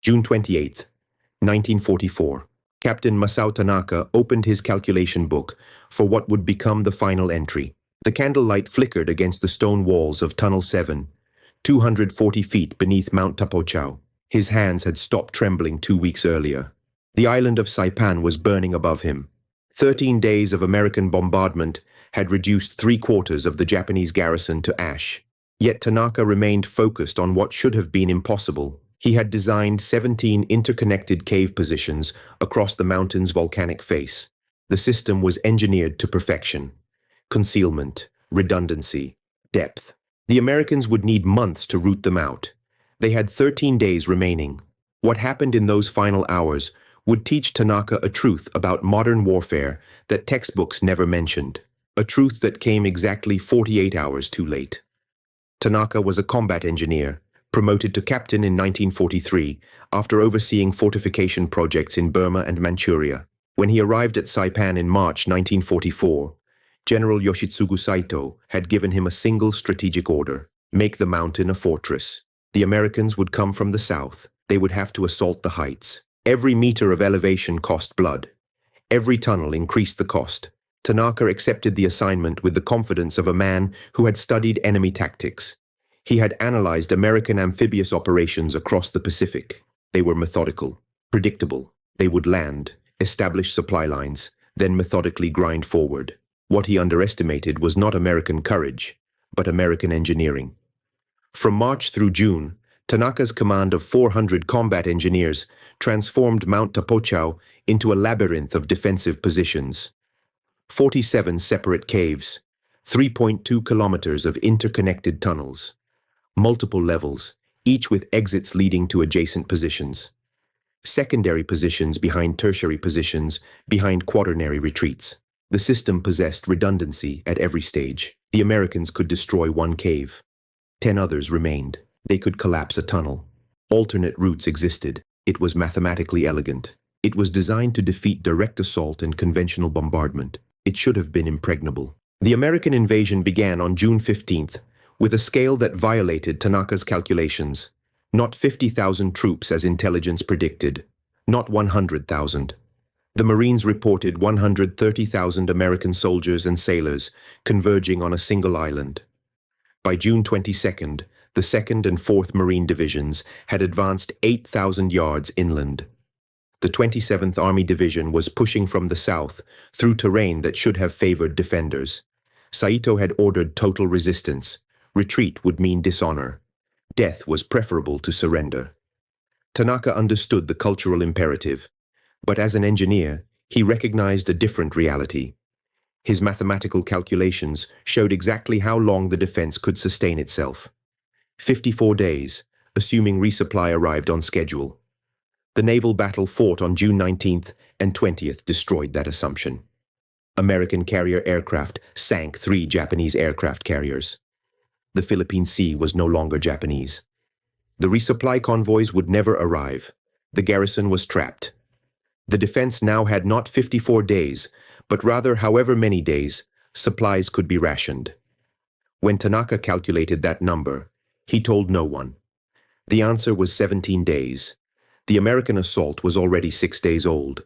June 28, 1944. Captain Masao Tanaka opened his calculation book for what would become the final entry. The candlelight flickered against the stone walls of Tunnel 7, 240 feet beneath Mount Tapochau. His hands had stopped trembling 2 weeks earlier. The island of Saipan was burning above him. 13 days of American bombardment had reduced 3/4 of the Japanese garrison to ash. Yet Tanaka remained focused on what should have been impossible. He had designed 17 interconnected cave positions across the mountain's volcanic face. The system was engineered to perfection. Concealment, redundancy, depth. The Americans would need months to root them out. They had 13 days remaining. What happened in those final hours would teach Tanaka a truth about modern warfare that textbooks never mentioned. A truth that came exactly 48 hours too late. Tanaka was a combat engineer, promoted to captain in 1943 after overseeing fortification projects in Burma and Manchuria. When he arrived at Saipan in March 1944, General Yoshitsugu Saito had given him a single strategic order: make the mountain a fortress. The Americans would come from the south. They would have to assault the heights. Every meter of elevation cost blood. Every tunnel increased the cost. Tanaka accepted the assignment with the confidence of a man who had studied enemy tactics. He had analyzed American amphibious operations across the Pacific. They were methodical, predictable. They would land, establish supply lines, then methodically grind forward. What he underestimated was not American courage, but American engineering. From March through June, Tanaka's command of 400 combat engineers transformed Mount Tapochau into a labyrinth of defensive positions. 47 separate caves, 3.2 kilometers of interconnected tunnels, multiple levels, each with exits leading to adjacent positions. Secondary positions behind tertiary positions, behind quaternary retreats. The system possessed redundancy at every stage. The Americans could destroy one cave. 10 others remained. They could collapse a tunnel. Alternate routes existed. It was mathematically elegant. It was designed to defeat direct assault and conventional bombardment. It should have been impregnable. The American invasion began on June 15th, with a scale that violated Tanaka's calculations. Not 50,000 troops as intelligence predicted. Not 100,000. The Marines reported 130,000 American soldiers and sailors converging on a single island. By June 22nd, the 2nd and 4th Marine Divisions had advanced 8,000 yards inland. The 27th Army Division was pushing from the south through terrain that should have favored defenders. Saito had ordered total resistance. Retreat would mean dishonor. Death was preferable to surrender. Tanaka understood the cultural imperative, but as an engineer, he recognized a different reality. His mathematical calculations showed exactly how long the defense could sustain itself. 54 days, assuming resupply arrived on schedule. The naval battle fought on June 19th and 20th destroyed that assumption. American carrier aircraft sank 3 Japanese aircraft carriers. The Philippine Sea was no longer Japanese. The resupply convoys would never arrive. The garrison was trapped. The defense now had not 54 days, but rather however many days, supplies could be rationed. When Tanaka calculated that number, he told no one. The answer was 17 days. The American assault was already 6 days old.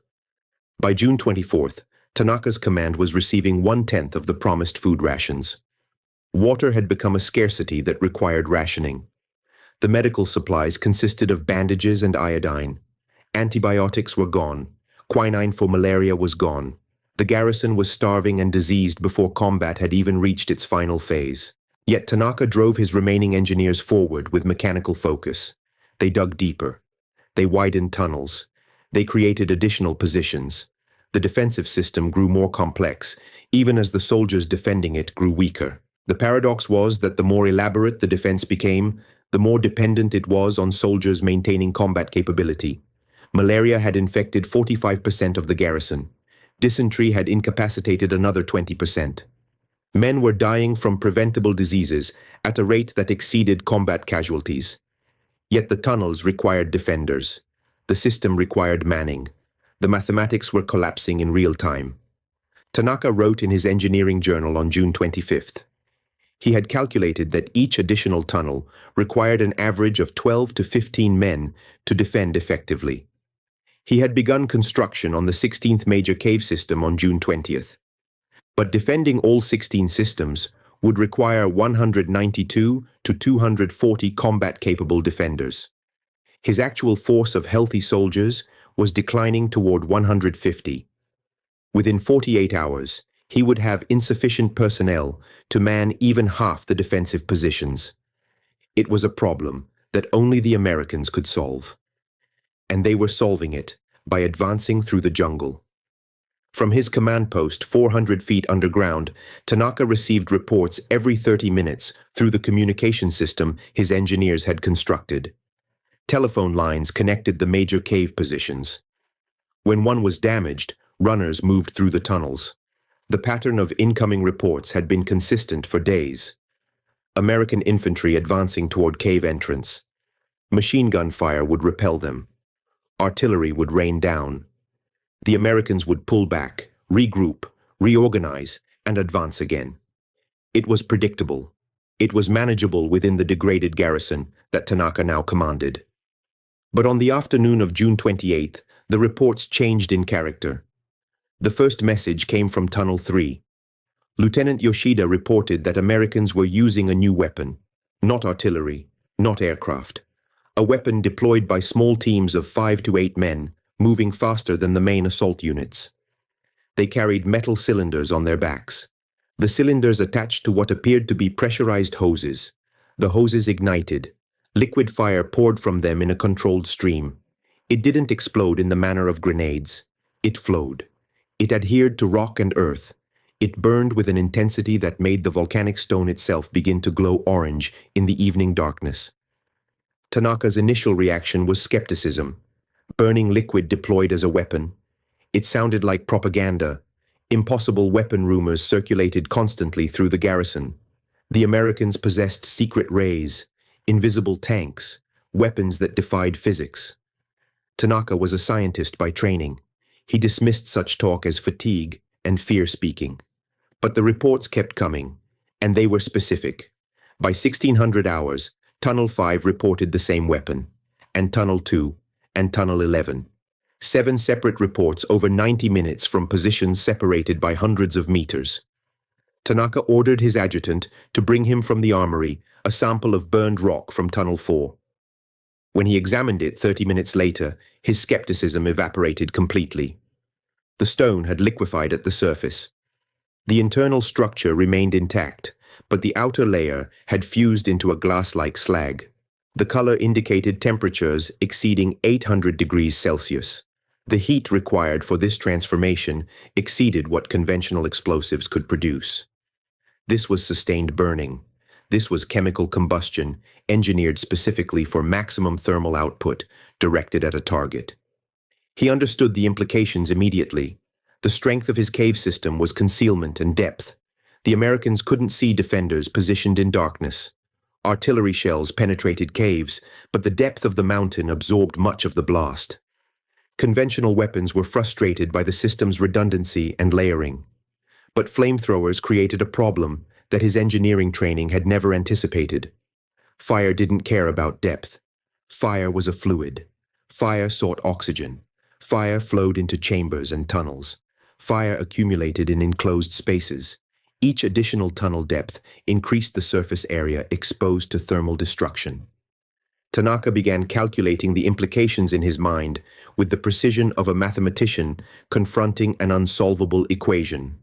By June 24th, Tanaka's command was receiving 1/10 of the promised food rations. Water had become a scarcity that required rationing. The medical supplies consisted of bandages and iodine. Antibiotics were gone. Quinine for malaria was gone. The garrison was starving and diseased before combat had even reached its final phase. Yet Tanaka drove his remaining engineers forward with mechanical focus. They dug deeper. They widened tunnels. They created additional positions. The defensive system grew more complex, even as the soldiers defending it grew weaker. The paradox was that the more elaborate the defense became, the more dependent it was on soldiers maintaining combat capability. Malaria had infected 45% of the garrison. Dysentery had incapacitated another 20%. Men were dying from preventable diseases at a rate that exceeded combat casualties. Yet the tunnels required defenders. The system required manning. The mathematics were collapsing in real time. Tanaka wrote in his engineering journal on June 25th. He had calculated that each additional tunnel required an average of 12 to 15 men to defend effectively. He had begun construction on the 16th major cave system on June 20th. But defending all 16 systems would require 192 to 240 combat-capable defenders. His actual force of healthy soldiers was declining toward 150. Within 48 hours, he would have insufficient personnel to man even half the defensive positions. It was a problem that only the Americans could solve. And they were solving it by advancing through the jungle. From his command post 400 feet underground, Tanaka received reports every 30 minutes through the communication system his engineers had constructed. Telephone lines connected the major cave positions. When one was damaged, runners moved through the tunnels. The pattern of incoming reports had been consistent for days. American infantry advancing toward cave entrance. Machine gun fire would repel them. Artillery would rain down. The Americans would pull back, regroup, reorganize, and advance again. It was predictable. It was manageable within the degraded garrison that Tanaka now commanded. But on the afternoon of June 28th, the reports changed in character. The first message came from Tunnel 3. Lieutenant Yoshida reported that Americans were using a new weapon, not artillery, not aircraft. A weapon deployed by small teams of 5 to 8 men, moving faster than the main assault units. They carried metal cylinders on their backs. The cylinders attached to what appeared to be pressurized hoses. The hoses ignited. Liquid fire poured from them in a controlled stream. It didn't explode in the manner of grenades. It flowed. It adhered to rock and earth. It burned with an intensity that made the volcanic stone itself begin to glow orange in the evening darkness. Tanaka's initial reaction was skepticism. Burning liquid deployed as a weapon. It sounded like propaganda. Impossible weapon rumors circulated constantly through the garrison. The Americans possessed secret rays, invisible tanks, weapons that defied physics. Tanaka was a scientist by training. He dismissed such talk as fatigue and fear-speaking. But the reports kept coming, and they were specific. By 1600 hours, Tunnel 5 reported the same weapon, and Tunnel 2, and Tunnel 11. 7 separate reports over 90 minutes from positions separated by hundreds of meters. Tanaka ordered his adjutant to bring him from the armory a sample of burned rock from Tunnel 4. When he examined it 30 minutes later, his skepticism evaporated completely. The stone had liquefied at the surface. The internal structure remained intact, but the outer layer had fused into a glass-like slag. The color indicated temperatures exceeding 800 degrees Celsius. The heat required for this transformation exceeded what conventional explosives could produce. This was sustained burning. This was chemical combustion, engineered specifically for maximum thermal output, directed at a target. He understood the implications immediately. The strength of his cave system was concealment and depth. The Americans couldn't see defenders positioned in darkness. Artillery shells penetrated caves, but the depth of the mountain absorbed much of the blast. Conventional weapons were frustrated by the system's redundancy and layering. But flamethrowers created a problem that his engineering training had never anticipated. Fire didn't care about depth. Fire was a fluid. Fire sought oxygen. Fire flowed into chambers and tunnels. Fire accumulated in enclosed spaces. Each additional tunnel depth increased the surface area exposed to thermal destruction. Tanaka began calculating the implications in his mind with the precision of a mathematician confronting an unsolvable equation.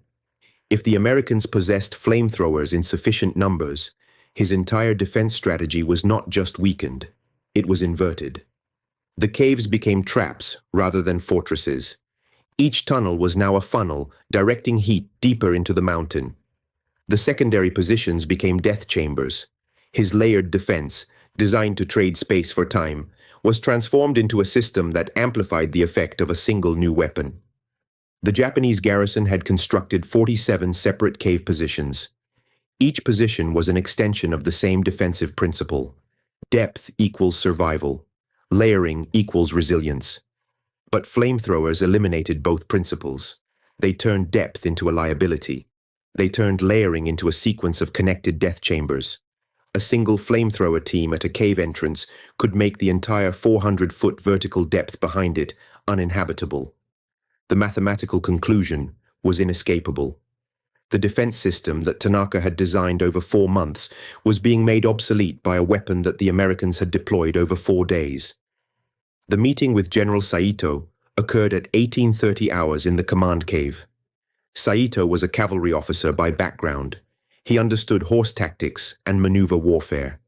If the Americans possessed flamethrowers in sufficient numbers, his entire defense strategy was not just weakened, it was inverted. The caves became traps rather than fortresses. Each tunnel was now a funnel, directing heat deeper into the mountain. The secondary positions became death chambers. His layered defense, designed to trade space for time, was transformed into a system that amplified the effect of a single new weapon. The Japanese garrison had constructed 47 separate cave positions. Each position was an extension of the same defensive principle. Depth equals survival. Layering equals resilience. But flamethrowers eliminated both principles. They turned depth into a liability. They turned layering into a sequence of connected death chambers. A single flamethrower team at a cave entrance could make the entire 400-foot vertical depth behind it uninhabitable. The mathematical conclusion was inescapable. The defense system that Tanaka had designed over 4 months was being made obsolete by a weapon that the Americans had deployed over 4 days. The meeting with General Saito occurred at 1830 hours in the command cave. Saito was a cavalry officer by background. He understood horse tactics and maneuver warfare.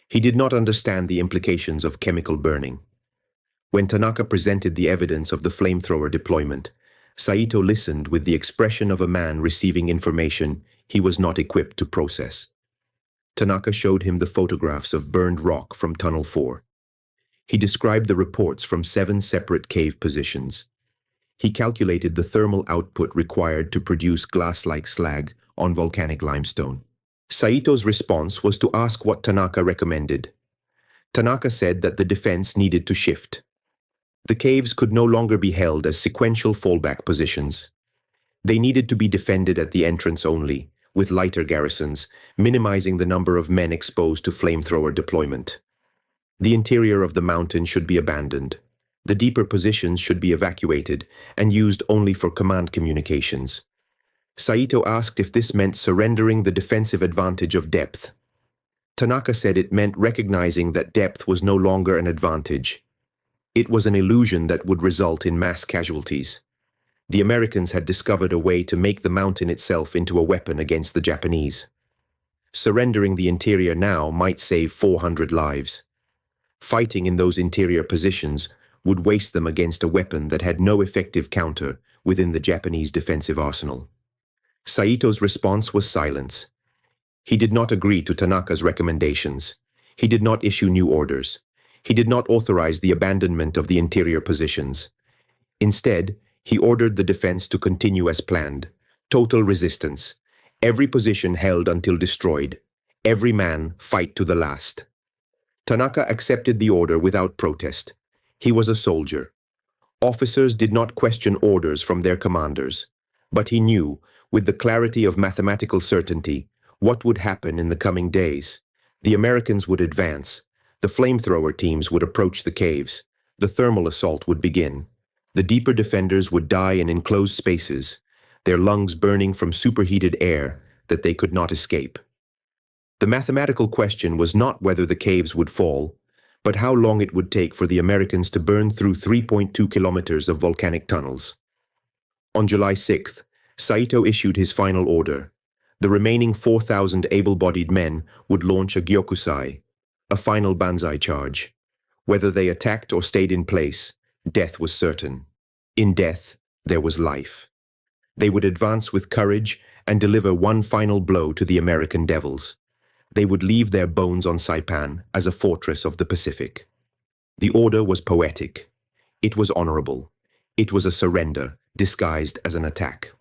He did not understand the implications of chemical burning. When Tanaka presented the evidence of the flamethrower deployment, Saito listened with the expression of a man receiving information he was not equipped to process. Tanaka showed him the photographs of burned rock from Tunnel 4. He described the reports from 7 separate cave positions. He calculated the thermal output required to produce glass-like slag on volcanic limestone. Saito's response was to ask what Tanaka recommended. Tanaka said that the defense needed to shift. The caves could no longer be held as sequential fallback positions. They needed to be defended at the entrance only, with lighter garrisons, minimizing the number of men exposed to flamethrower deployment. The interior of the mountain should be abandoned. The deeper positions should be evacuated and used only for command communications. Saito asked if this meant surrendering the defensive advantage of depth. Tanaka said it meant recognizing that depth was no longer an advantage. It was an illusion that would result in mass casualties. The Americans had discovered a way to make the mountain itself into a weapon against the Japanese. Surrendering the interior now might save 400 lives. Fighting in those interior positions would waste them against a weapon that had no effective counter within the Japanese defensive arsenal. Saito's response was silence. He did not agree to Tanaka's recommendations. He did not issue new orders. He did not authorize the abandonment of the interior positions. Instead, he ordered the defense to continue as planned. Total resistance. Every position held until destroyed. Every man fight to the last. Tanaka accepted the order without protest. He was a soldier. Officers did not question orders from their commanders. But he knew, with the clarity of mathematical certainty, what would happen in the coming days. The Americans would advance. The flamethrower teams would approach the caves. The thermal assault would begin. The deeper defenders would die in enclosed spaces, their lungs burning from superheated air that they could not escape. The mathematical question was not whether the caves would fall, but how long it would take for the Americans to burn through 3.2 kilometers of volcanic tunnels. On July 6th, Saito issued his final order. The remaining 4,000 able-bodied men would launch a gyokusai, a final banzai charge. Whether they attacked or stayed in place, death was certain. In death, there was life. They would advance with courage and deliver one final blow to the American devils. They would leave their bones on Saipan as a fortress of the Pacific. The order was poetic. It was honorable. It was a surrender, disguised as an attack.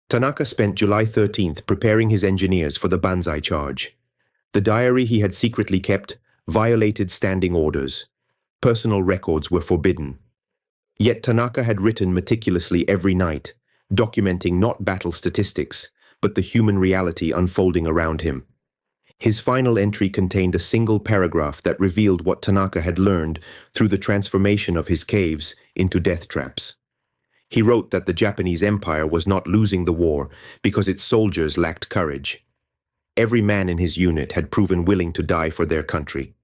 Tanaka spent July 13th preparing his engineers for the banzai charge. The diary he had secretly kept violated standing orders. Personal records were forbidden. Yet Tanaka had written meticulously every night, documenting not battle statistics, but the human reality unfolding around him. His final entry contained a single paragraph that revealed what Tanaka had learned through the transformation of his caves into death traps. He wrote that the Japanese Empire was not losing the war because its soldiers lacked courage. Every man in his unit had proven willing to die for their country.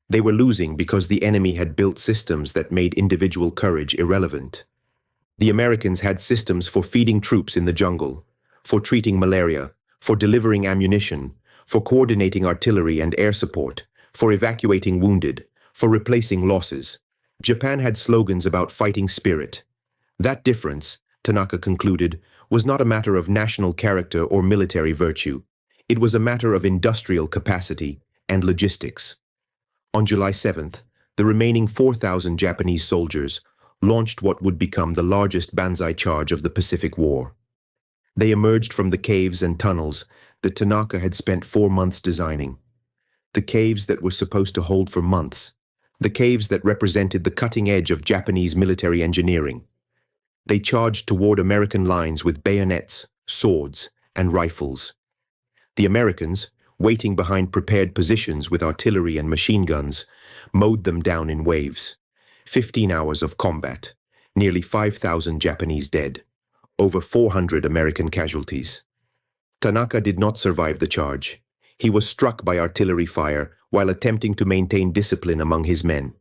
They were losing because the enemy had built systems that made individual courage irrelevant. The Americans had systems for feeding troops in the jungle, for treating malaria, for delivering ammunition, for coordinating artillery and air support, for evacuating wounded, for replacing losses. Japan had slogans about fighting spirit. That difference, Tanaka concluded, was not a matter of national character or military virtue. It was a matter of industrial capacity and logistics. On July 7th, the remaining 4,000 Japanese soldiers launched what would become the largest banzai charge of the Pacific War. They emerged from the caves and tunnels that Tanaka had spent 4 months designing. The caves that were supposed to hold for months. The caves that represented the cutting edge of Japanese military engineering. They charged toward American lines with bayonets, swords, and rifles. The Americans, waiting behind prepared positions with artillery and machine guns, mowed them down in waves. 15 hours of combat, nearly 5,000 Japanese dead, over 400 American casualties. Tanaka did not survive the charge. He was struck by artillery fire while attempting to maintain discipline among his men.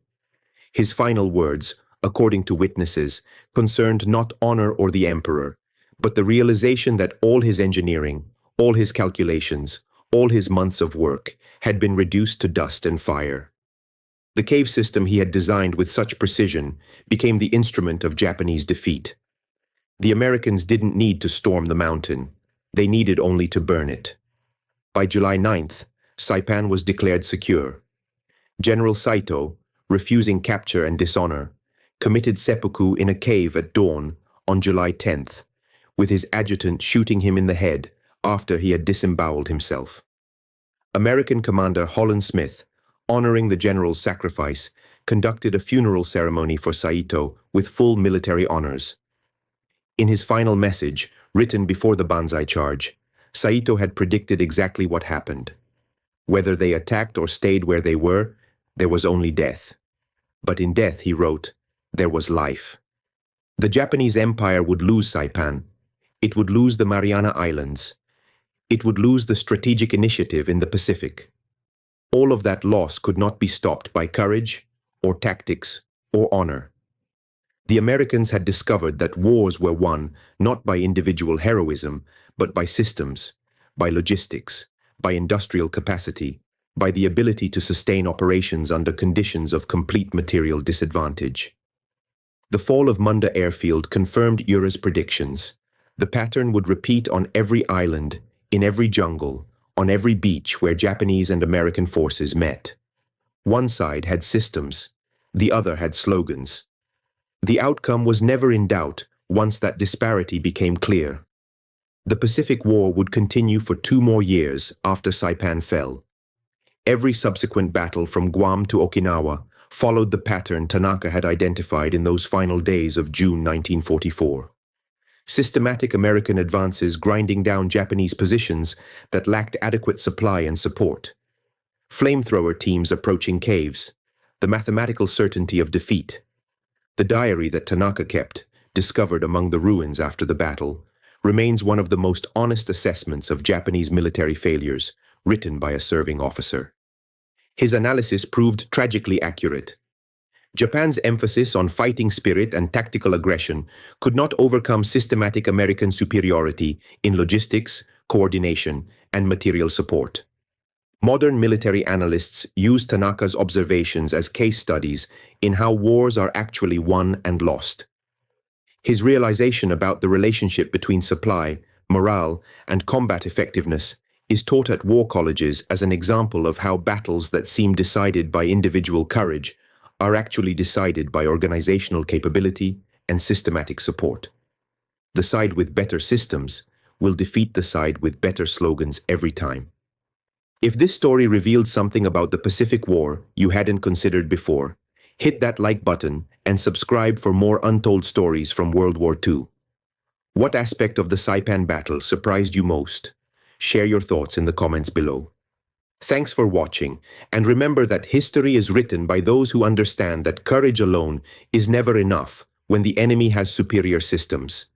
His final words, according to witnesses, concerned not honor or the emperor, but the realization that all his engineering, all his calculations, all his months of work had been reduced to dust and fire. The cave system he had designed with such precision became the instrument of Japanese defeat. The Americans didn't need to storm the mountain. They needed only to burn it. By July 9th, Saipan was declared secure. General Saito, refusing capture and dishonor, committed seppuku in a cave at dawn on July 10th, with his adjutant shooting him in the head after he had disemboweled himself. American Commander Holland Smith, honoring the general's sacrifice, conducted a funeral ceremony for Saito with full military honors. In his final message, written before the Banzai charge, Saito had predicted exactly what happened. Whether they attacked or stayed where they were, there was only death. But in death, he wrote, there was life. The Japanese Empire would lose Saipan. It would lose the Mariana Islands. It would lose the strategic initiative in the Pacific. All of that loss could not be stopped by courage, or tactics, or honor. The Americans had discovered that wars were won not by individual heroism, but by systems, by logistics, by industrial capacity, by the ability to sustain operations under conditions of complete material disadvantage. The fall of Munda Airfield confirmed Ura's predictions. The pattern would repeat on every island, in every jungle, on every beach where Japanese and American forces met. One side had systems, the other had slogans. The outcome was never in doubt once that disparity became clear. The Pacific War would continue for 2 more years after Saipan fell. Every subsequent battle from Guam to Okinawa followed the pattern Tanaka had identified in those final days of June 1944. Systematic American advances grinding down Japanese positions that lacked adequate supply and support. Flamethrower teams approaching caves, the mathematical certainty of defeat. The diary that Tanaka kept, discovered among the ruins after the battle, remains one of the most honest assessments of Japanese military failures, written by a serving officer. His analysis proved tragically accurate. Japan's emphasis on fighting spirit and tactical aggression could not overcome systematic American superiority in logistics, coordination, and material support. Modern military analysts use Tanaka's observations as case studies in how wars are actually won and lost. His realization about the relationship between supply, morale, and combat effectiveness is taught at war colleges as an example of how battles that seem decided by individual courage are actually decided by organizational capability and systematic support. The side with better systems will defeat the side with better slogans every time. If this story revealed something about the Pacific War you hadn't considered before, hit that like button and subscribe for more untold stories from World War II. What aspect of the Saipan battle surprised you most? Share your thoughts in the comments below. Thanks for watching, and remember that history is written by those who understand that courage alone is never enough when the enemy has superior systems.